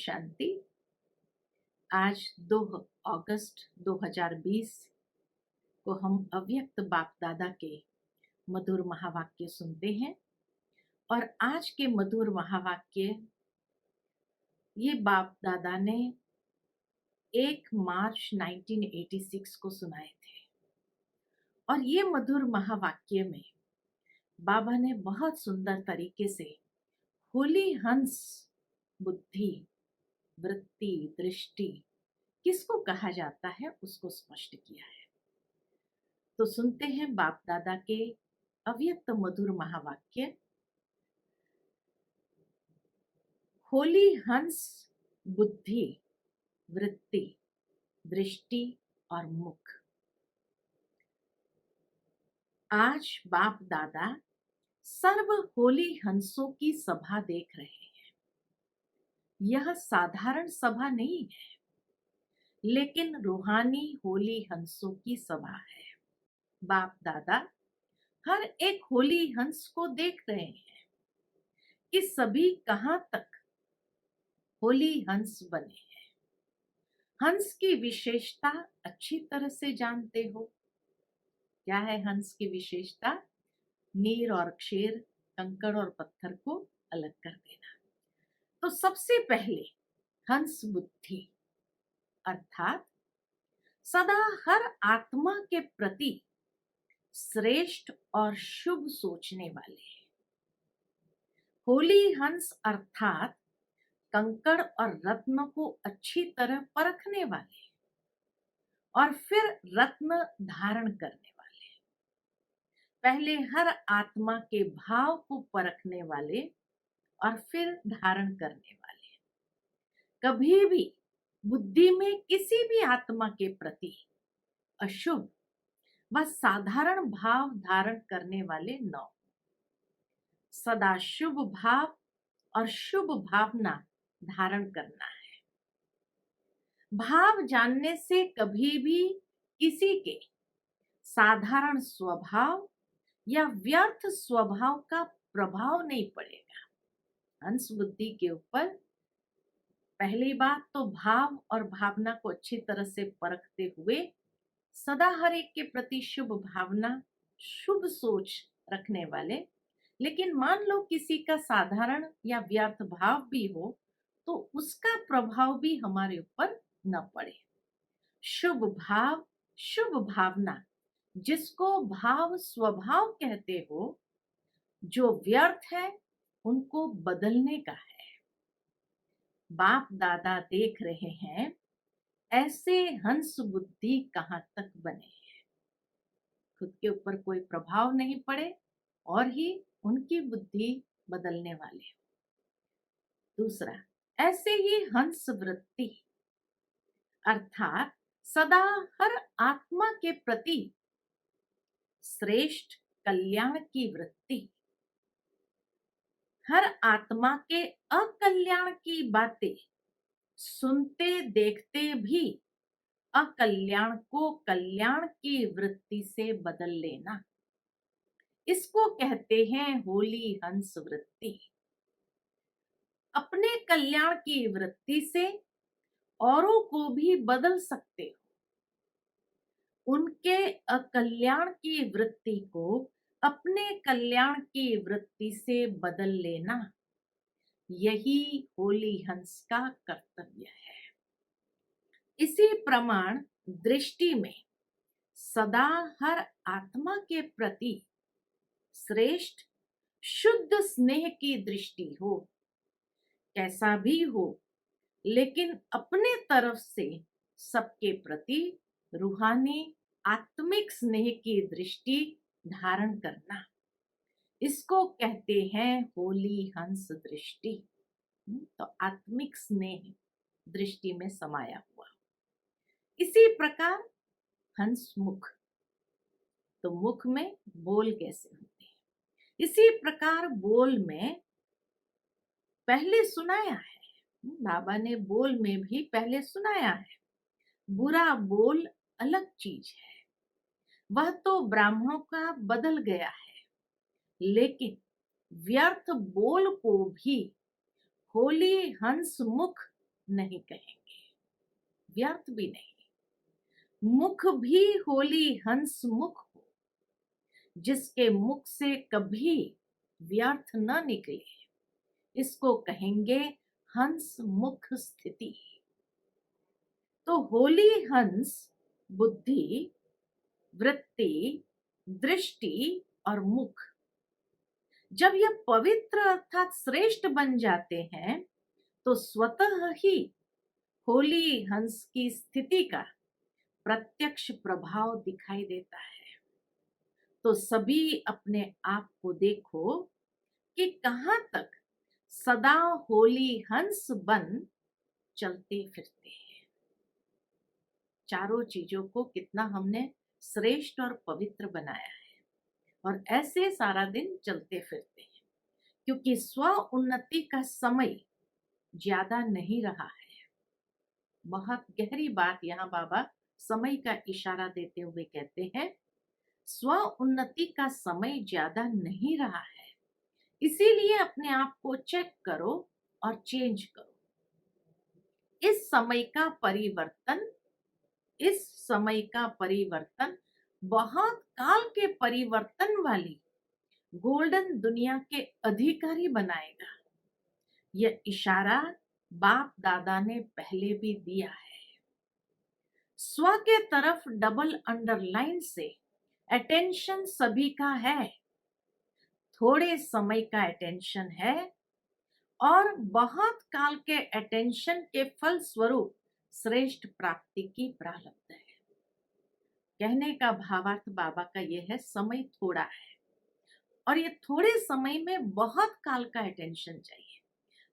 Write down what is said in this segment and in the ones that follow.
शांति। आज 2 अगस्त 2020 को हम अव्यक्त बाप दादा के मधुर महावाक्य सुनते हैं और आज के मधुर महावाक्य ये बाप दादा ने 1 मार्च 1986 को सुनाए थे। और ये मधुर महावाक्य में बाबा ने बहुत सुंदर तरीके से होली हंस बुद्धि वृत्ति दृष्टि किसको कहा जाता है उसको स्पष्ट किया है। तो सुनते हैं बाप दादा के अव्यक्त मधुर महावाक्य। होली हंस बुद्धि वृत्ति दृष्टि और मुख। आज बाप दादा सर्व होली हंसों की सभा देख रहे हैं। यह साधारण सभा नहीं है, लेकिन रूहानी होली हंसों की सभा है। बाप दादा हर एक होली हंस को देख रहे हैं कि सभी कहां तक होली हंस बने हैं। हंस की विशेषता अच्छी तरह से जानते हो। क्या है हंस की विशेषता? नीर और क्षीर, कंकड़ और पत्थर को अलग कर देना। तो सबसे पहले हंस बुद्धि अर्थात सदा हर आत्मा के प्रति श्रेष्ठ और शुभ सोचने वाले। होली हंस अर्थात कंकड़ और रत्न को अच्छी तरह परखने वाले और फिर रत्न धारण करने वाले। पहले हर आत्मा के भाव को परखने वाले और फिर धारण करने वाले। कभी भी बुद्धि में किसी भी आत्मा के प्रति अशुभ व साधारण भाव धारण करने वाले न हो। सदा शुभ भाव और शुभ भावना धारण करना है। भाव जानने से कभी भी किसी के साधारण स्वभाव या व्यर्थ स्वभाव का प्रभाव नहीं पड़ेगा। हंस बुद्धि के ऊपर पहली बात तो भाव और भावना को अच्छी तरह से परखते हुए सदा हर एक के प्रति शुभ भावना शुभ सोच रखने वाले। लेकिन मान लो किसी का साधारण या व्यर्थ भाव भी हो तो उसका प्रभाव भी हमारे ऊपर न पड़े। शुभ भाव शुभ भावना जिसको भाव स्वभाव कहते हो, जो व्यर्थ है उनको बदलने का है। बाप दादा देख रहे हैं ऐसे हंस बुद्धि कहां तक बने हैं। खुद के ऊपर कोई प्रभाव नहीं पड़े और ही उनकी बुद्धि बदलने वाले हो। दूसरा, ऐसे ही हंस वृत्ति अर्थात सदा हर आत्मा के प्रति श्रेष्ठ कल्याण की वृत्ति। हर आत्मा के अकल्याण की बातें सुनते देखते भी अकल्याण को कल्याण की वृत्ति से बदल लेना, इसको कहते हैं होली हंस वृत्ति। अपने कल्याण की वृत्ति से औरों को भी बदल सकते हो। उनके अकल्याण की वृत्ति को अपने कल्याण की वृत्ति से बदल लेना, यही होली हंस का कर्तव्य है। इसी प्रमाण दृष्टि में सदा हर आत्मा के प्रति श्रेष्ठ शुद्ध स्नेह की दृष्टि हो। कैसा भी हो, लेकिन अपने तरफ से सबके प्रति रूहानी आत्मिक स्नेह की दृष्टि धारण करना, इसको कहते हैं होली हंस दृष्टि। तो आत्मिक स्नेह दृष्टि में समाया हुआ। इसी प्रकार हंस मुख, तो मुख में बोल कैसे होते हैं, इसी प्रकार बोल में पहले सुनाया है। बाबा ने बोल में भी पहले सुनाया है। बुरा बोल अलग चीज है, वह तो ब्राह्मणों का बदल गया है। लेकिन व्यर्थ बोल को भी होली हंस मुख नहीं कहेंगे, व्यर्थ भी नहीं। मुख भी होली हंस मुख हो, जिसके मुख से कभी व्यर्थ न निकले, इसको कहेंगे हंस मुख स्थिति। तो होली हंस बुद्धि, वृत्ति, दृष्टि और मुख जब यह पवित्र अर्थात श्रेष्ठ बन जाते हैं तो स्वतः ही होली हंस की स्थिति का प्रत्यक्ष प्रभाव दिखाई देता है। तो सभी अपने आप को देखो कि कहां तक सदा होली हंस बन चलते फिरते हैं। चारों चीजों को कितना हमने श्रेष्ठ और पवित्र बनाया है और ऐसे सारा दिन चलते फिरते हैं, क्योंकि स्व उन्नति का समय ज्यादा नहीं रहा है। बहुत गहरी बात यहाँ बाबा समय का इशारा देते हुए कहते हैं, स्व उन्नति का समय ज्यादा नहीं रहा है, इसीलिए अपने आप को चेक करो और चेंज करो। इस समय का परिवर्तन बहुत काल के परिवर्तन वाली गोल्डन दुनिया के अधिकारी बनाएगा। यह इशारा बाप दादा ने पहले भी दिया है। स्व के तरफ डबल अंडरलाइन से अटेंशन सभी का है, थोड़े समय का अटेंशन है और बहुत काल के अटेंशन के फल स्वरूप श्रेष्ठ प्राप्ति की प्रारब्ध है। कहने का भावार्थ बाबा का यह है, समय थोड़ा है और ये थोड़े समय में बहुत काल का अटेंशन चाहिए।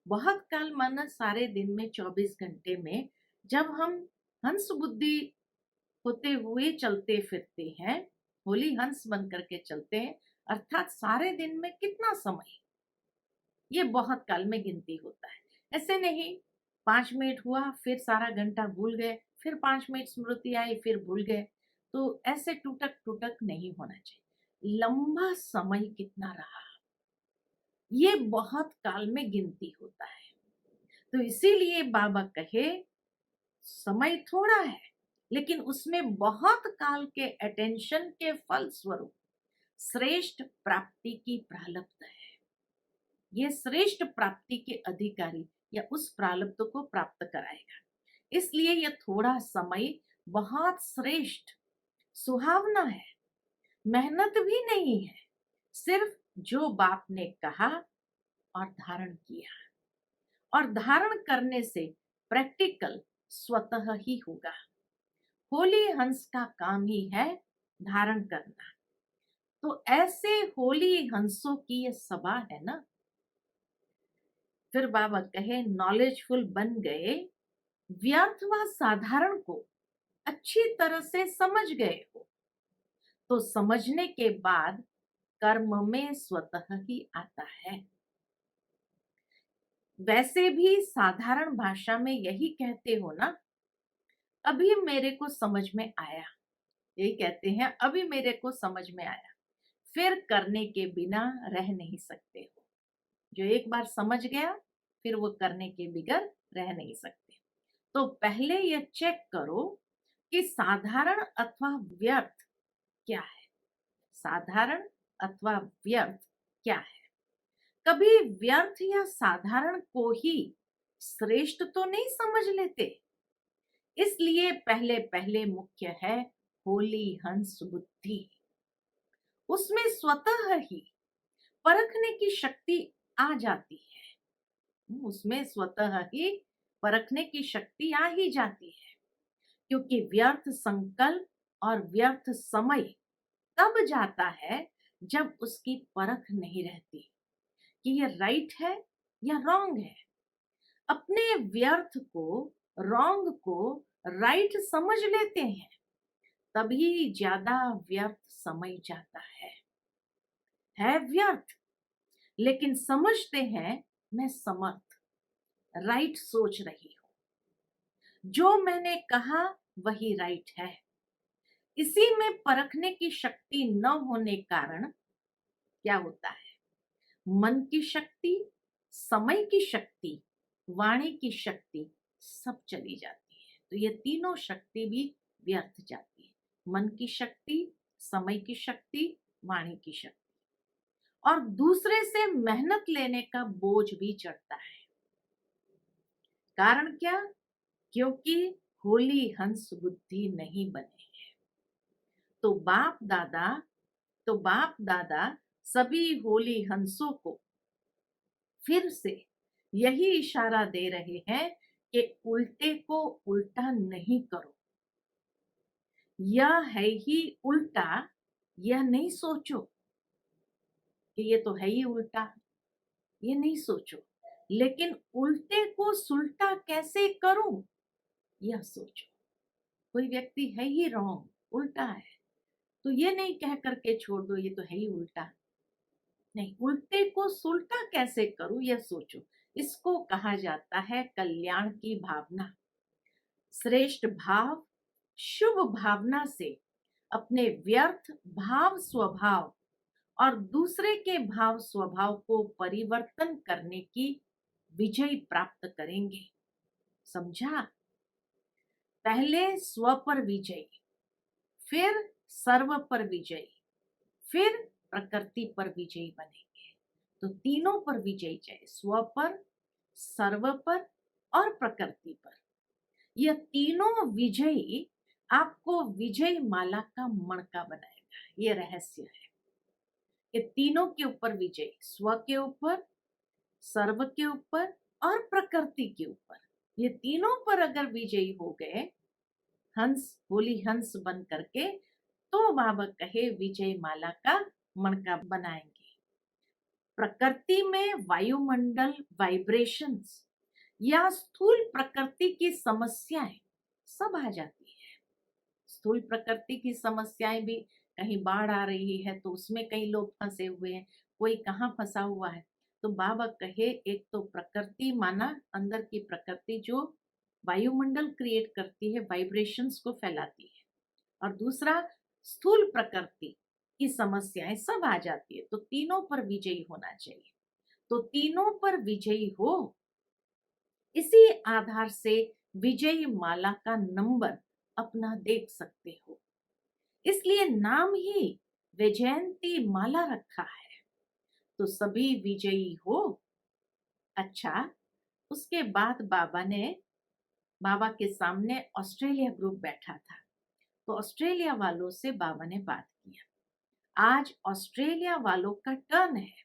बहुत काल माना सारे दिन में 24 घंटे में जब हम हंस बुद्धि होते हुए चलते फिरते हैं, होली हंस बन करके चलते हैं, अर्थात सारे दिन में कितना समय, ये बहुत काल में गिनती होता है। ऐसे नहीं 5 मिनट हुआ फिर सारा घंटा भूल गए, फिर 5 मिनट स्मृति आई फिर भूल गए, तो ऐसे टूटक टूटक नहीं होना चाहिए। लंबा समय कितना रहा, ये बहुत काल में गिनती होता है। तो इसीलिए बाबा कहे समय थोड़ा है लेकिन उसमें बहुत काल के अटेंशन के फल स्वरूप श्रेष्ठ प्राप्ति की प्रारब्ध है। ये श्रेष्ठ प्राप्ति के अधिकारी या उस प्रारब्ध को प्राप्त कराएगा। इसलिए यह थोड़ा समय बहुत श्रेष्ठ सुहावना है, मेहनत भी नहीं है, सिर्फ जो बाप ने कहा और धारण किया, और धारण करने से प्रैक्टिकल स्वतः ही होगा। होली हंस का काम ही है धारण करना। तो ऐसे होली हंसों की ये सभा है ना। फिर बाबा कहे नॉलेजफुल बन गए, व्यर्थ व साधारण को अच्छी तरह से समझ गए हो, तो समझने के बाद कर्म में स्वतः ही आता है। वैसे भी साधारण भाषा में यही कहते हो ना, अभी मेरे को समझ में आया, यही कहते हैं अभी मेरे को समझ में आया। फिर करने के बिना रह नहीं सकते हो। जो एक बार समझ गया फिर वो करने के बगैर रह नहीं सकते। तो पहले यह चेक करो कि साधारण अथवा व्यर्थ क्या है। साधारण अथवा व्यर्थ क्या है। कभी व्यर्थ या साधारण को ही श्रेष्ठ तो नहीं समझ लेते। इसलिए पहले पहले मुख्य है होली हंस बुद्धि। उसमें स्वतः ही परखने की शक्ति आ जाती है। उसमें स्वतः ही परखने की शक्ति आ ही जाती है, क्योंकि व्यर्थ संकल्प और व्यर्थ समय तब जाता है जब उसकी परख नहीं रहती कि ये राइट है या रॉन्ग है। अपने व्यर्थ को, रॉन्ग को राइट समझ लेते हैं, तभी ज्यादा व्यर्थ समय जाता है व्यर्थ, लेकिन समझते हैं मैं समर्थ, राइट सोच रही हूं, जो मैंने कहा वही राइट है। इसी में परखने की शक्ति न होने कारण क्या होता है, मन की शक्ति, समय की शक्ति, वाणी की शक्ति सब चली जाती है। तो ये तीनों शक्ति भी व्यर्थ जाती है, मन की शक्ति, समय की शक्ति, वाणी की शक्ति। और दूसरे से मेहनत लेने का बोझ भी चढ़ता है। कारण क्या? क्योंकि होली हंस बुद्धि नहीं बने हैं। तो बाप दादा सभी होली हंसों को फिर से यही इशारा दे रहे हैं कि उल्टे को उल्टा नहीं करो। यह है ही उल्टा, यह नहीं सोचो कि ये तो है ही उल्टा, ये नहीं सोचो, लेकिन उल्टे को सुलटा कैसे करूं यह सोचो। कोई व्यक्ति है ही रॉन्ग, उल्टा है, तो ये नहीं कह करके छोड़ दो ये तो है ही उल्टा, नहीं, उल्टे को सुलटा कैसे करूं यह सोचो। इसको कहा जाता है कल्याण की भावना। श्रेष्ठ भाव, शुभ भावना से अपने व्यर्थ भाव स्वभाव और दूसरे के भाव स्वभाव को परिवर्तन करने की विजय प्राप्त करेंगे। समझा? पहले स्व पर विजय, फिर सर्व पर विजय, फिर प्रकृति पर विजयी बनेंगे। तो तीनों पर विजयी चाहिए, स्व पर, सर्व पर और प्रकृति पर। यह तीनों विजयी आपको विजय माला का मणका बनाएगा। ये रहस्य है। ये तीनों के ऊपर विजय, स्व के ऊपर, सर्व के ऊपर और प्रकृति के ऊपर। ये तीनों पर अगर विजयी हो गए, हंस, होली हंस बन करके, तो बाबा कहे विजय माला का मणका बनाएंगे। प्रकृति में वायुमंडल वाइब्रेशंस या स्थूल प्रकृति की समस्याएं सब आ जाती है। स्थूल प्रकृति की समस्याएं भी, कहीं बाढ़ आ रही है तो उसमें कई लोग फंसे हुए हैं, कोई कहाँ फंसा हुआ है। तो बाबा कहे एक तो प्रकृति माना अंदर की प्रकृति जो वायुमंडल क्रिएट करती है, वाइब्रेशंस को फैलाती है, और दूसरा स्थूल प्रकृति की समस्याएं सब आ जाती है। तो तीनों पर विजयी होना चाहिए। तो तीनों पर विजयी हो, इसी आधार से विजयी माला का नंबर अपना देख सकते हो। इसलिए नाम ही वैजयंती माला रखा है। तो सभी विजयी हो। अच्छा, उसके बाद बाबा के सामने ऑस्ट्रेलिया ग्रुप बैठा था। तो ऑस्ट्रेलिया वालों से बाबा ने बात किया। आज ऑस्ट्रेलिया वालों का टर्न है।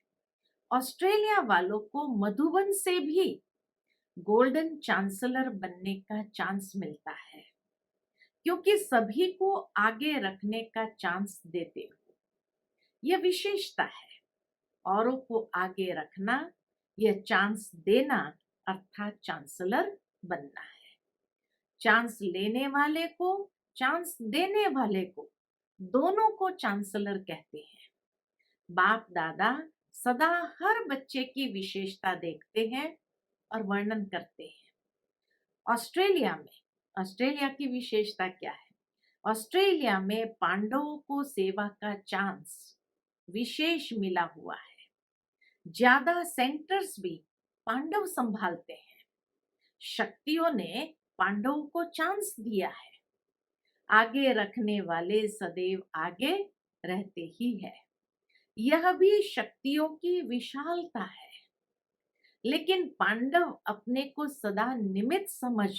ऑस्ट्रेलिया वालों को मधुबन से भी गोल्डन चांसलर बनने का चांस मिलता है, क्योंकि सभी को आगे रखने का चांस देते हो। यह विशेषता है, औरों को आगे रखना, यह चांस देना, अर्थात चांसलर बनना है। चांस लेने वाले को, चांस देने वाले को, दोनों को चांसलर कहते हैं। बाप दादा सदा हर बच्चे की विशेषता देखते हैं और वर्णन करते हैं। ऑस्ट्रेलिया की विशेषता क्या है? ऑस्ट्रेलिया में पांडवों को सेवा का चांस विशेष मिला हुआ है। ज्यादा सेंटर्स भी पांडव संभालते हैं। शक्तियों ने पांडवों को चांस दिया है। आगे रखने वाले सदैव आगे रहते ही है। यह भी शक्तियों की विशालता है। लेकिन पांडव अपने को सदा निमित्त समझ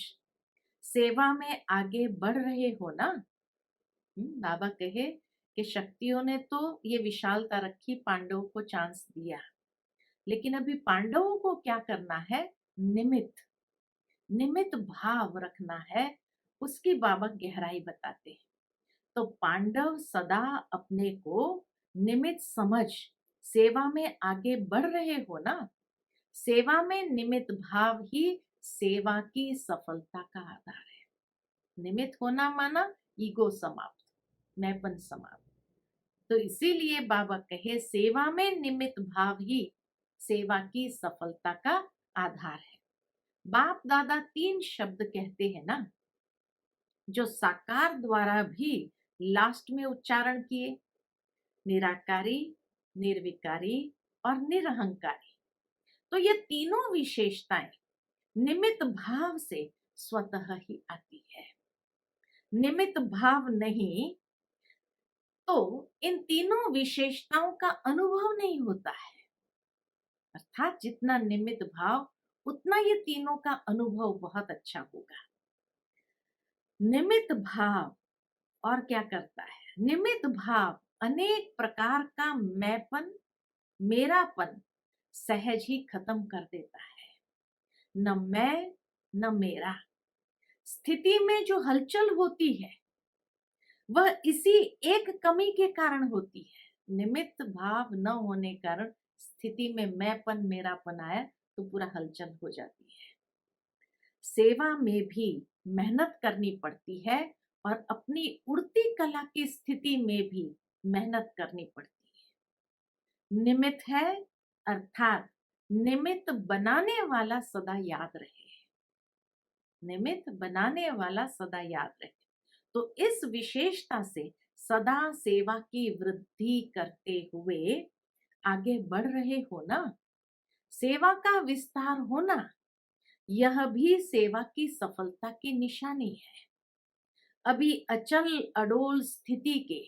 सेवा में आगे बढ़ रहे हो ना। बाबा कहे कि शक्तियों ने तो ये विशालता रखी, पांडवों को चांस दिया, लेकिन अभी पांडवों को क्या करना है? निमित्त भाव रखना है। उसकी बाबा गहराई बताते हैं। तो पांडव सदा अपने को निमित्त समझ सेवा में आगे बढ़ रहे हो ना। सेवा में निमित्त भाव ही सेवा की सफलता का आधार है। निमित्त होना माना ईगो समाप्त, मैंपन समाप्त। तो इसीलिए बाबा कहे सेवा में निमित्त भाव ही सेवा की सफलता का आधार है। बाप दादा 3 शब्द कहते हैं ना, जो साकार द्वारा भी लास्ट में उच्चारण किए, निराकारी, निर्विकारी और निरहंकारी। तो ये तीनों विशेषताएं निमित्त भाव से स्वतः ही आती है। निमित्त भाव नहीं तो इन तीनों विशेषताओं का अनुभव नहीं होता है। अर्थात जितना निमित्त भाव उतना ये तीनों का अनुभव बहुत अच्छा होगा। निमित्त भाव और क्या करता है? निमित्त भाव अनेक प्रकार का मैंपन, मेरापन सहज ही खत्म कर देता है। न मैं न मेरा स्थिति में जो हलचल होती है वह इसी एक कमी के कारण होती है। निमित्त भाव न होने कारण स्थिति में मैंपन, मेरापन आया तो पूरा हलचल हो जाती है। सेवा में भी मेहनत करनी पड़ती है और अपनी उड़ती कला की स्थिति में भी मेहनत करनी पड़ती है। निमित्त है अर्थात निमित्त बनाने वाला सदा याद रहे। निमित्त बनाने वाला सदा याद रहे। तो इस विशेषता से सदा सेवा की वृद्धि करते हुए आगे बढ़ रहे हो ना। सेवा का विस्तार होना यह भी सेवा की सफलता की निशानी है। अभी अचल अडोल स्थिति के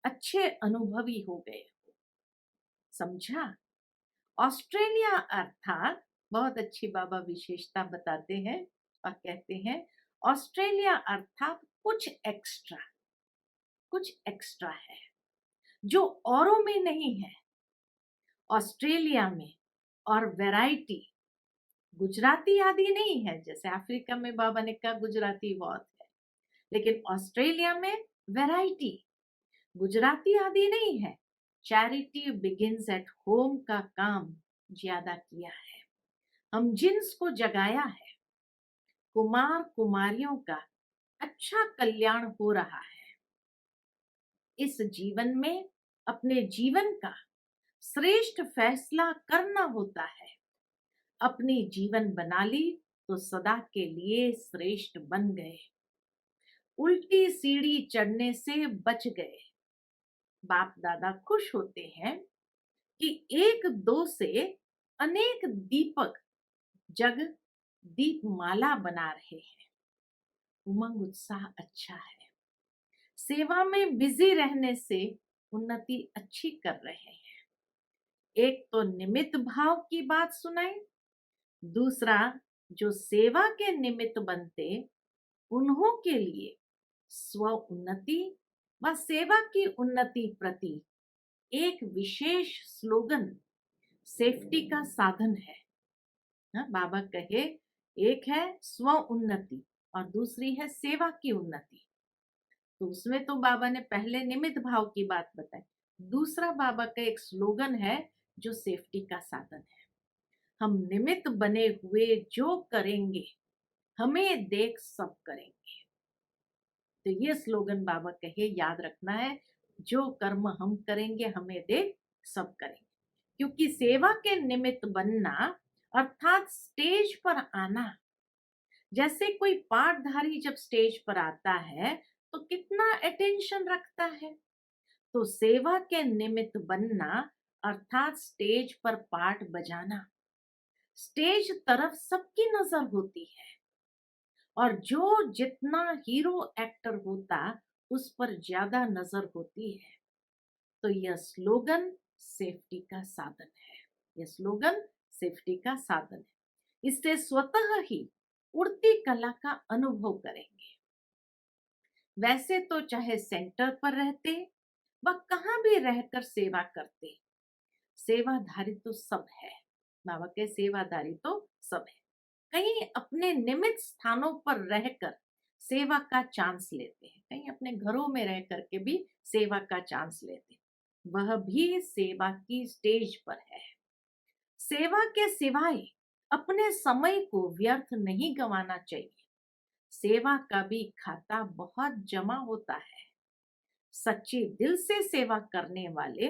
अच्छे अनुभवी हो गए, समझा? ऑस्ट्रेलिया अर्थात बहुत अच्छी बाबा विशेषता बताते हैं और कहते हैं ऑस्ट्रेलिया अर्थात कुछ एक्स्ट्रा है जो औरों में नहीं है। ऑस्ट्रेलिया में और वैरायटी गुजराती आदि नहीं है। जैसे अफ्रीका में बाबा ने कहा गुजराती बहुत है, लेकिन ऑस्ट्रेलिया में वैरायटी गुजराती आदि नहीं है। चैरिटी बिगिंस एट होम का काम ज्यादा किया है। हम जिन्स को जगाया है। कुमार कुमारियों का अच्छा कल्याण हो रहा है। इस जीवन में अपने जीवन का श्रेष्ठ फैसला करना होता है। अपनी जीवन बना ली तो सदा के लिए श्रेष्ठ बन गए। उल्टी सीढ़ी चढ़ने से बच गए। बाप दादा खुश होते हैं कि एक दो से अनेक दीपक जग दीपमाला बना रहे हैं। उमंग उत्साह अच्छा है। सेवा में बिजी रहने से उन्नति अच्छी कर रहे हैं। एक तो निमित्त भाव की बात सुनाई, दूसरा जो सेवा के निमित्त बनते उन्हों के लिए स्व उन्नति व सेवा की उन्नति प्रति एक विशेष स्लोगन सेफ्टी का साधन है। बाबा कहे एक है स्व उन्नति और दूसरी है सेवा की उन्नति। तो उसमें तो बाबा ने पहले निमित्त भाव की बात बताई, दूसरा बाबा का एक स्लोगन है जो सेफ्टी का साधन है। हम निमित्त बने हुए जो करेंगे हमें देख सब करेंगे। तो ये स्लोगन बाबा कहे याद रखना है, जो कर्म हम करेंगे हमें देख सब करेंगे। क्योंकि सेवा के निमित्त बनना अर्थात स्टेज पर आना। जैसे कोई पाठधारी जब स्टेज पर आता है तो कितना अटेंशन रखता है, तो सेवा के निमित्त बनना अर्थात स्टेज पर पाठ बजाना। स्टेज तरफ सबकी नजर होती है और जो जितना हीरो एक्टर होता उस पर ज्यादा नजर होती है। तो यह स्लोगन सेफ्टी का साधन है। यह स्लोगन सेफ्टी का साधन है। इससे स्वतः ही उड़ती कला का अनुभव करेंगे। वैसे तो चाहे सेंटर पर रहते व कहां भी रहकर सेवा करते, सेवाधारी तो सब है। बाबा के सेवाधारी तो सब है। कहीं अपने निमित्त स्थानों पर रहकर सेवा का चांस लेते हैं, कहीं अपने घरों में रह करके भी सेवा का चांस लेते हैं, वह भी सेवा की स्टेज पर है। सेवा के सिवाय अपने समय को व्यर्थ नहीं गंवाना चाहिए। सेवा का भी खाता बहुत जमा होता है। सच्चे दिल से सेवा करने वाले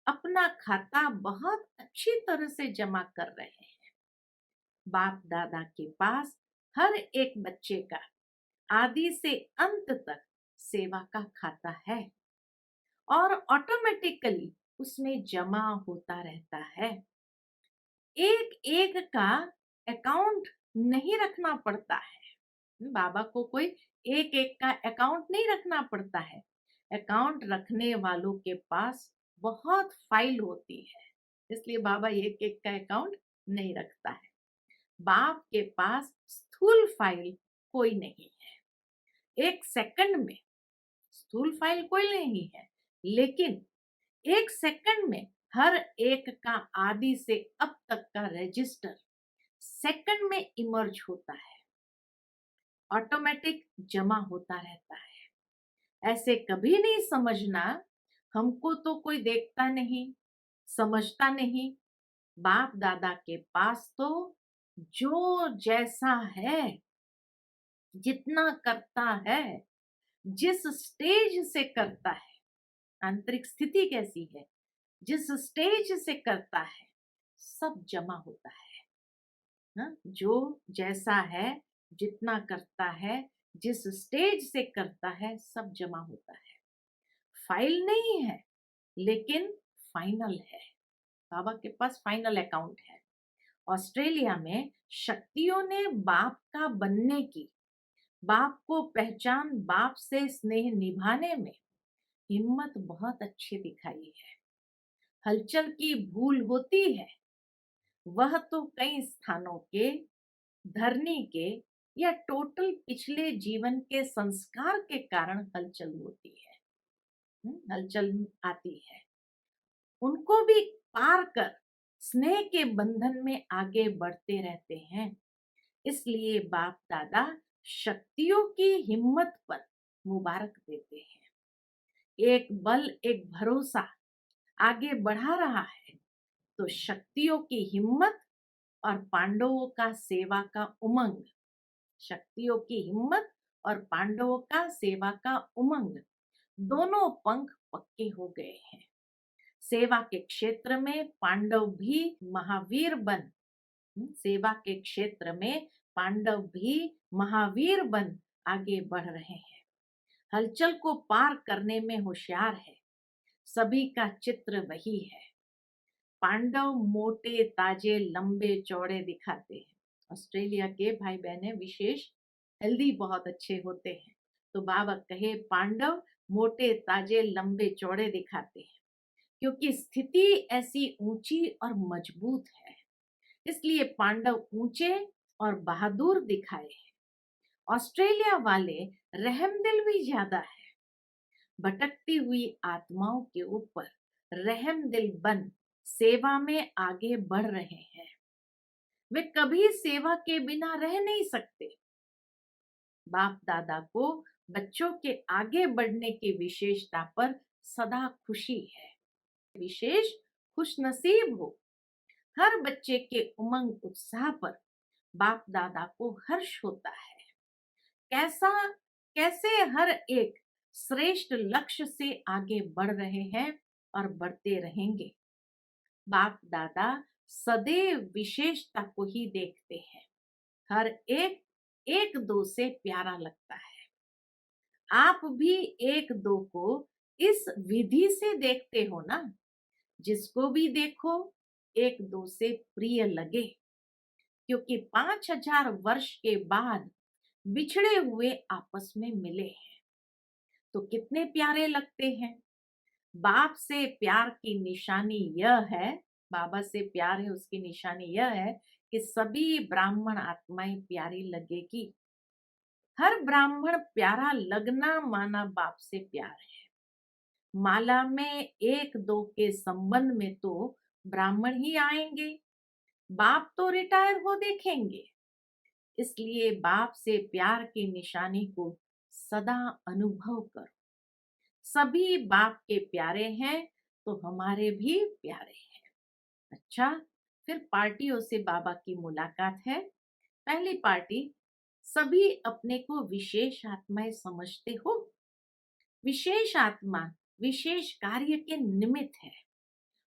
अपना खाता बहुत अच्छी तरह से जमा कर रहे हैं। बाप दादा के पास हर एक बच्चे का आदि से अंत तक सेवा का खाता है और ऑटोमेटिकली उसमें जमा होता रहता है। एक एक का अकाउंट नहीं रखना पड़ता है। बाबा को कोई एक एक का अकाउंट नहीं रखना पड़ता है। अकाउंट रखने वालों के पास बहुत फाइल होती है, इसलिए बाबा एक एक का अकाउंट नहीं रखता है। बाप के पास स्थूल फाइल कोई नहीं है। एक सेकंड में स्थूल फाइल कोई नहीं है, लेकिन एक सेकंड में हर एक का आदि से अब तक का रजिस्टर सेकंड में इमर्ज होता है, ऑटोमेटिक जमा होता रहता है। ऐसे कभी नहीं समझना हमको तो कोई देखता नहीं, समझता नहीं। बाप दादा के पास तो जो जैसा है, जितना करता है, जिस स्टेज से करता है, आंतरिक स्थिति कैसी है, जिस स्टेज से करता है, सब जमा होता है ना। जो जैसा है, जितना करता है, जिस स्टेज से करता है, सब जमा होता है। फाइल नहीं है, लेकिन फाइनल है। बाबा के पास फाइनल अकाउंट है। ऑस्ट्रेलिया में शक्तियों ने बाप का बनने की, बाप को पहचान, बाप से स्नेह निभाने में हिम्मत बहुत अच्छी दिखाई है। हलचल की भूल होती है, वह तो कई स्थानों के, धरनी के या टोटल पिछले जीवन के संस्कार के कारण हलचल होती है। हलचल आती है। उनको भी पार कर स्नेह के बंधन में आगे बढ़ते रहते हैं। इसलिए बाप दादा शक्तियों की हिम्मत पर मुबारक देते हैं। एक बल, एक भरोसा आगे बढ़ा रहा है, तो शक्तियों की हिम्मत और पांडवों का सेवा का उमंग, शक्तियों की हिम्मत और पांडवों का सेवा का उमंग, दोनों पंख पक्के हो गए हैं। सेवा के क्षेत्र में पांडव भी महावीर बन, सेवा के क्षेत्र में पांडव भी महावीर बन आगे बढ़ रहे हैं। हलचल को पार करने में होशियार है। सभी का चित्र वही है। पांडव मोटे, ताजे, लंबे, चौड़े दिखाते हैं। ऑस्ट्रेलिया के भाई बहने विशेष हेल्दी बहुत अच्छे होते हैं। तो बाबा कहे पांडव मोटे, ताजे, लंबे, चौड़े दिखाते हैं, क्योंकि स्थिति ऐसी ऊंची और मजबूत है। इसलिए पांडव ऊंचे और बहादुर दिखाए हैं। ऑस्ट्रेलिया वाले रहमदिल भी ज्यादा है। भटकती हुई आत्माओं के ऊपर रहमदिल बन सेवा में आगे बढ़ रहे हैं। वे कभी सेवा के बिना रह नहीं सकते। बाप दादा को बच्चों के आगे बढ़ने की विशेषता पर सदा खुशी है। विशेष खुशनसीब हो। हर बच्चे के उमंग उत्साह पर बाप दादा को हर्ष होता है। कैसे हर एक श्रेष्ठ लक्ष्य से आगे बढ़ रहे हैं और बढ़ते रहेंगे। बाप दादा सदैव विशेषता को ही देखते हैं। हर एक एक दो से प्यारा लगता है। आप भी एक दो को इस विधि से देखते हो ना। जिसको भी देखो एक दो से प्रिय लगे, क्योंकि 5000 वर्ष के बाद बिछड़े हुए आपस में मिले हैं, तो कितने प्यारे लगते हैं। बाप से प्यार की निशानी यह है, बाबा से प्यार है उसकी निशानी यह है कि सभी ब्राह्मण आत्माएं प्यारी लगेगी। हर ब्राह्मण प्यारा लगना माना बाप से प्यार है। माला में एक दो के संबंध में तो ब्राह्मण ही आएंगे, बाप तो रिटायर हो देखेंगे। इसलिए बाप से प्यार की निशानी को सदा अनुभव करो। सभी बाप के प्यारे हैं तो हमारे भी प्यारे हैं। अच्छा, फिर पार्टियों से बाबा की मुलाकात है। पहली पार्टी, सभी अपने को विशेष आत्माएं समझते हो। विशेष आत्मा विशेष कार्य के निमित्त है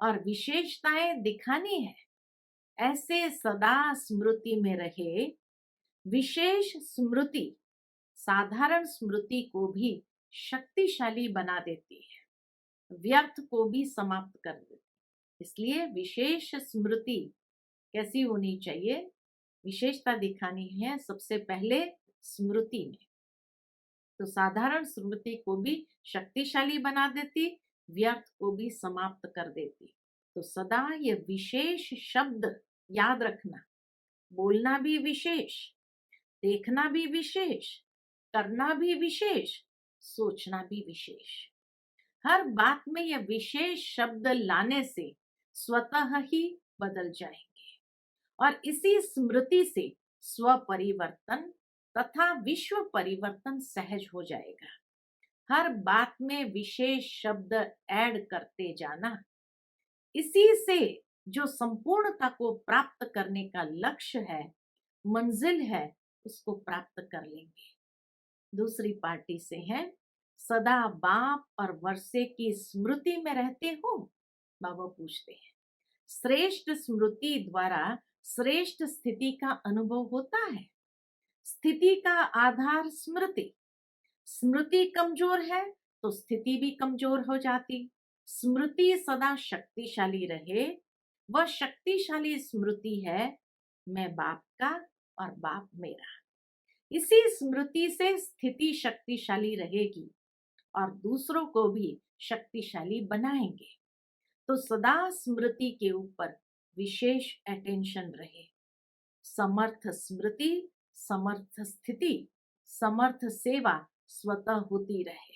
और विशेषताएं दिखानी है। ऐसे सदा स्मृति में रहे। विशेष स्मृति साधारण स्मृति को भी शक्तिशाली बना देती है, व्यर्थ को भी समाप्त कर देती है। इसलिए विशेष स्मृति कैसी होनी चाहिए, विशेषता दिखानी है। सबसे पहले स्मृति में। तो साधारण स्मृति को भी शक्तिशाली बना देती, व्यर्थ को भी समाप्त कर देती। तो सदा ये विशेष शब्द याद रखना, बोलना भी विशेष, देखना भी विशेष, करना भी विशेष, सोचना भी विशेष। हर बात में यह विशेष शब्द लाने से स्वतः ही बदल जाएंगे और इसी स्मृति से स्व परिवर्तन तथा विश्व परिवर्तन सहज हो जाएगा। हर बात में विशेष शब्द ऐड करते जाना, इसी से जो संपूर्णता को प्राप्त करने का लक्ष्य है, मंजिल है, उसको प्राप्त कर लेंगे। दूसरी पार्टी से है, सदा बाप और वर्षे की स्मृति में रहते हो? बाबा पूछते हैं। श्रेष्ठ स्मृति द्वारा श्रेष्ठ स्थिति का अनुभव होता है। स्थिति का आधार स्मृति। स्मृति कमजोर है तो स्थिति भी कमजोर हो जाती। स्मृति सदा शक्तिशाली रहे, वह शक्तिशाली स्मृति है, मैं बाप का और बाप मेरा। इसी स्मृति से स्थिति शक्तिशाली रहेगी और दूसरों को भी शक्तिशाली बनाएंगे। तो सदा स्मृति के ऊपर विशेष अटेंशन रहे। समर्थ स्मृति, समर्थ स्थिति, समर्थ सेवा स्वतः होती रहे।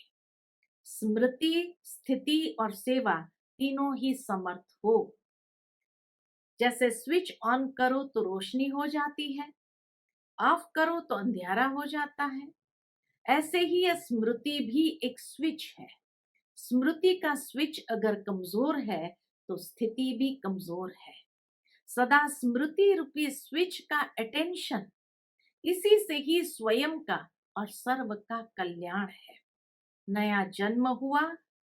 स्मृति, स्थिति और सेवा तीनों ही समर्थ हो। जैसे स्विच ऑन करो तो रोशनी हो जाती है, ऑफ करो तो अंधेरा हो जाता है, ऐसे ही यह स्मृति भी एक स्विच है। स्मृति का स्विच अगर कमजोर है तो स्थिति भी कमजोर है। सदा स्मृति रूपी स्विच का अटेंशन, इसी से ही स्वयं का और सर्व का कल्याण है। नया जन्म हुआ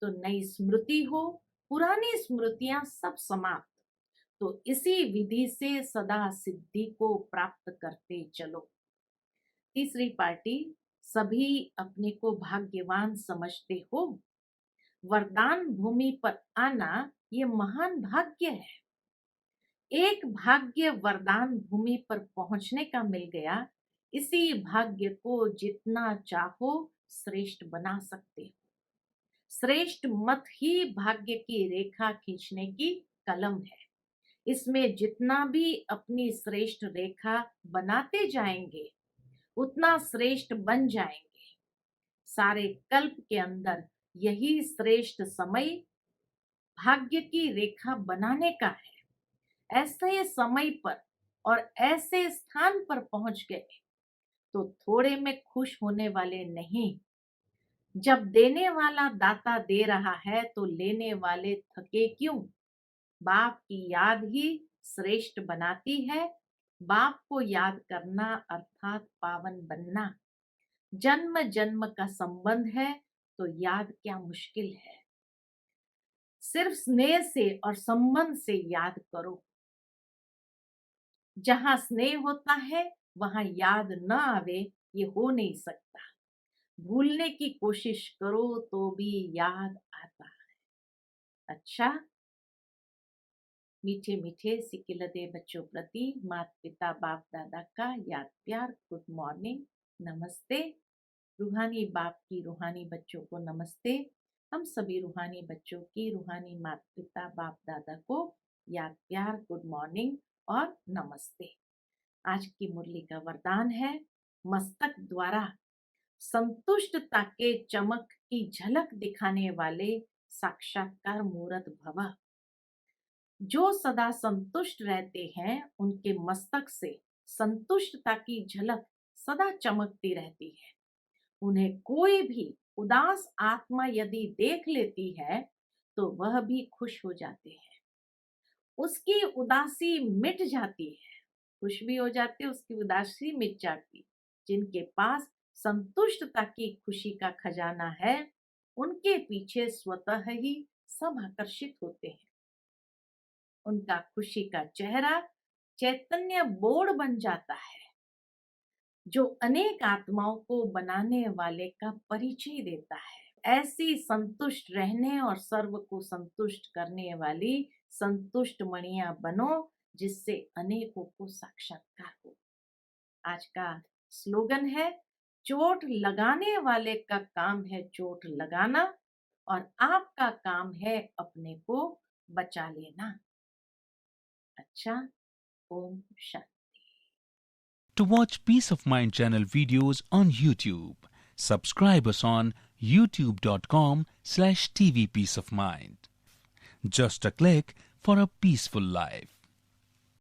तो नई स्मृति हो, पुरानी स्मृतियां सब समाप्त। तो इसी विधि से सदा सिद्धि को प्राप्त करते चलो। तीसरी पार्टी, सभी अपने को भाग्यवान समझते हो। वरदान भूमि पर आना ये महान भाग्य है। एक भाग्य वरदान भूमि पर पहुंचने का मिल गया, इसी भाग्य को जितना चाहो श्रेष्ठ बना सकते हो। श्रेष्ठ मत ही भाग्य की रेखा खींचने की कलम है। इसमें जितना भी अपनी श्रेष्ठ रेखा बनाते जाएंगे उतना श्रेष्ठ बन जाएंगे। सारे कल्प के अंदर यही श्रेष्ठ समय भाग्य की रेखा बनाने का है। ऐसे समय पर और ऐसे स्थान पर पहुंच गए तो थोड़े में खुश होने वाले नहीं। जब देने वाला दाता दे रहा है तो लेने वाले थके क्यों? बाप की याद ही श्रेष्ठ बनाती है। बाप को याद करना अर्थात पावन बनना। जन्म जन्म का संबंध है तो याद क्या मुश्किल है। सिर्फ स्नेह से और संबंध से याद करो। जहां स्नेह होता है वहां याद न आवे ये हो नहीं सकता। भूलने की कोशिश करो तो भी याद आता है। अच्छा, मीठे मीठे सिकिलते बच्चों प्रति माता पिता बाप दादा का याद प्यार, गुड मॉर्निंग, नमस्ते। रूहानी बाप की रूहानी बच्चों को नमस्ते। हम सभी रूहानी बच्चों की रूहानी माता पिता बाप दादा को याद प्यार, गुड मॉर्निंग और नमस्ते। आज की मुरली का वरदान है, मस्तक द्वारा संतुष्टता के चमक की झलक दिखाने वाले साक्षात्कार मूर्त भव। जो सदा संतुष्ट रहते हैं उनके मस्तक से संतुष्टता की झलक सदा चमकती रहती है। उन्हें कोई भी उदास आत्मा यदि देख लेती है तो वह भी खुश हो जाते हैं। उसकी उदासी मिट जाती है, खुश भी हो जाते, उसकी उदासी मिट जाती। जिनके पास संतुष्टता की खुशी का खजाना है उनके पीछे स्वतः ही सब आकर्षित होते हैं। उनका खुशी का चेहरा चैतन्य बोर्ड बन जाता है जो अनेक आत्माओं को बनाने वाले का परिचय देता है। ऐसी संतुष्ट रहने और सर्व को संतुष्ट करने वाली संतुष्ट मणियां बनो जिससे अनेकों को साक्षात्कार हो। आज का स्लोगन है, चोट लगाने वाले का काम है चोट लगाना और आपका काम है अपने को बचा लेना। अच्छा, Om Shanti. To watch Peace of Mind channel videos on YouTube, subscribe us on youtube.com/tvpeaceofmind. Just a click for a peaceful life.